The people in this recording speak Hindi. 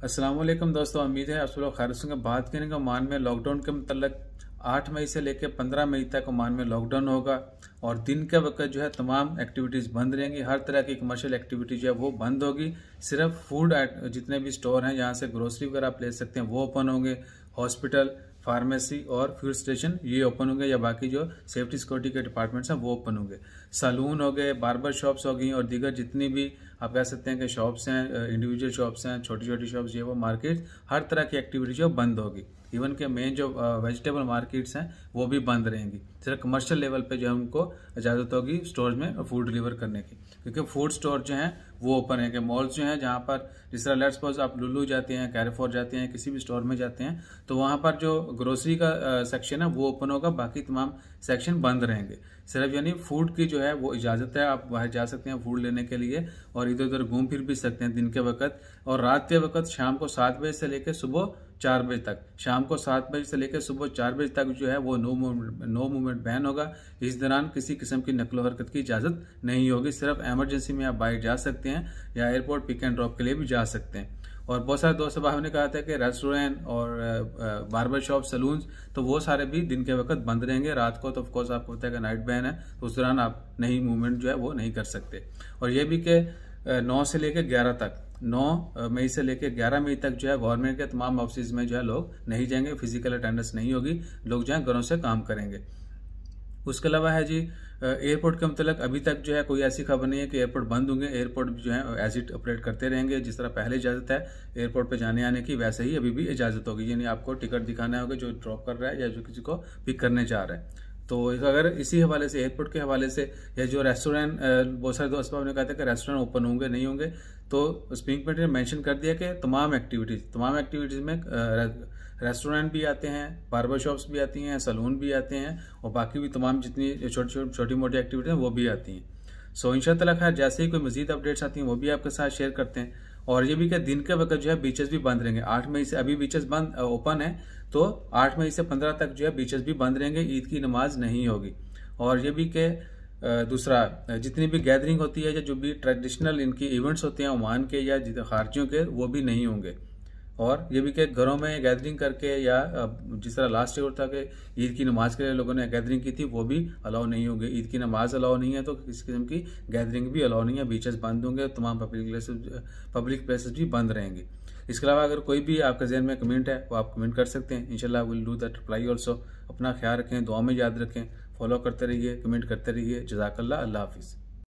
अस्सलाम वालेकुम दोस्तों, उम्मीद है आप सब लोग खैरियत से। बात करेंगे ओमान में लॉकडाउन के मतलब 8 मई से लेकर 15 मई तक ओमान में लॉकडाउन होगा और दिन के वक्त जो है तमाम एक्टिविटीज़ बंद रहेंगी। हर तरह की कमर्शियल एक्टिविटी जो है वो बंद होगी। सिर्फ फूड जितने भी स्टोर हैं जहाँ से ग्रोसरी वगैरह आप ले सकते हैं वो ओपन होंगे। हॉस्पिटल, फार्मेसी और फ्यूल स्टेशन ये ओपन होंगे या बाकी जो सेफ्टी सिक्योरिटी के डिपार्टमेंट्स हैं वो ओपन होंगे। सैलून हो गए, बार्बर शॉप्स हो गई और दीगर जितनी भी आप कह सकते हैं कि शॉप्स हैं, इंडिविजुअल शॉप्स हैं, छोटी छोटी शॉप्स, ये वो मार्केट, हर तरह की एक्टिविटी जो बंद होगी। इवन के मेन जो वेजिटेबल मार्केट्स हैं वो भी बंद रहेंगी। सिर्फ कमर्शियल लेवल पे जो है उनको इजाज़त होगी स्टोर में फूड डिलीवर करने की, क्योंकि फूड स्टोर जो हैं वो ओपन है। मॉल्स जो हैं जहाँ पर जिस तरह लेट्स सपोज आप लुलू जाते हैं, कैरेफोर जाते हैं, किसी भी स्टोर में जाते हैं तो वहाँ पर जो ग्रोसरी का सेक्शन है वो ओपन होगा, बाकी तमाम सेक्शन बंद रहेंगे। सिर्फ यानी फूड की जो है वो इजाज़त है, आप बाहर जा सकते हैं फूड लेने के लिए और इधर उधर घूम फिर भी सकते हैं दिन के वक्त। और रात के वक्त शाम को 7 बजे से लेकर सुबह 4 बजे तक, शाम को 7 बजे से लेकर सुबह 4 बजे तक जो है वो नो मूवमेंट बैन होगा। इस दौरान किसी किस्म की नकलो हरकत की इजाज़त नहीं होगी। सिर्फ एमरजेंसी में आप बाहर जा सकते हैं या एयरपोर्ट पिक एंड ड्रॉप के लिए भी जा सकते हैं। और बहुत सारे दोस्त साहब ने कहा था कि रेस्टोरेंट और बार्बर शॉप, सलून्स तो वो सारे भी दिन के वक्त बंद रहेंगे। रात को तो ऑफकोर्स आपको पता है कि नाइट बैन है, तो उस दौरान आप नहीं मूवमेंट जो है वो नहीं कर सकते। और ये भी कि 9 से लेकर 11 तक, 9 मई से लेकर 11 मई तक जो है गवर्नमेंट के तमाम ऑफिस में जो है लोग नहीं जाएंगे, फिजिकल अटेंडेंस नहीं होगी, लोग जो है घरों से काम करेंगे। उसके अलावा है जी एयरपोर्ट के मतलब अभी तक जो है कोई ऐसी खबर नहीं है कि एयरपोर्ट बंद होंगे। एयरपोर्ट जो है एज इट ऑपरेट करते रहेंगे। जिस तरह पहले इजाजत है एयरपोर्ट पे जाने आने की, वैसे ही अभी भी इजाजत होगी। यानी आपको टिकट दिखाना होगा जो ड्रॉप कर रहा है या जो किसी को पिक करने जा रहा है। तो अगर इसी हवाले से, एयरपोर्ट के हवाले से, या जो रेस्टोरेंट, बहुत सारे दोस्त ने कहा था कि रेस्टोरेंट ओपन होंगे नहीं होंगे, तो स्प्रिंग पॉइंट ने मेंशन कर दिया कि तमाम एक्टिविटीज में रेस्टोरेंट भी आते हैं, बार्बर शॉप्स भी आती हैं, सलून भी आते हैं और बाकी भी तमाम जितनी छोटी मोटी एक्टिविटी हैं वो भी आती हैं। सो इंशाअल्लाह खैर जैसे ही कोई मजीद अपडेट्स आती हैं वो भी आपके साथ शेयर करते हैं। और ये भी कि दिन के वक्त जो है बीचेस भी बंद रहेंगे। 8 मई से अभी बीचेस बंद ओपन है, तो 8 मई से 15 तक जो है बीचेस भी बंद रहेंगे। ईद की नमाज नहीं होगी। और ये भी कि दूसरा, जितनी भी गैदरिंग होती है या जो भी ट्रेडिशनल इनकी इवेंट्स होते हैं ओमान के या खारजियों के, वो भी नहीं होंगे। और ये भी कि घरों में गैदरिंग करके या जिस तरह लास्ट ईयर था कि ईद की नमाज के लिए लोगों ने गैदरिंग की थी, वो भी अलाउ नहीं होंगे। ईद की नमाज अलाउ नहीं है तो किसी किस्म की गैदरिंग भी अलाउ नहीं है। बीचेस बंद होंगे, तमाम पब्लिक प्लेसेस भी बंद रहेंगे। इसके अलावा अगर कोई भी आपके जहन में कमेंट है वो आप कमेंट कर सकते हैं। इंशाल्लाह will do that reply also. अपना ख्याल रखें, दुआ में याद रखें, फॉलो करते रहिए, कमेंट करते रहिए। जज़ाकल्लाह, अल्लाह हाफिज़।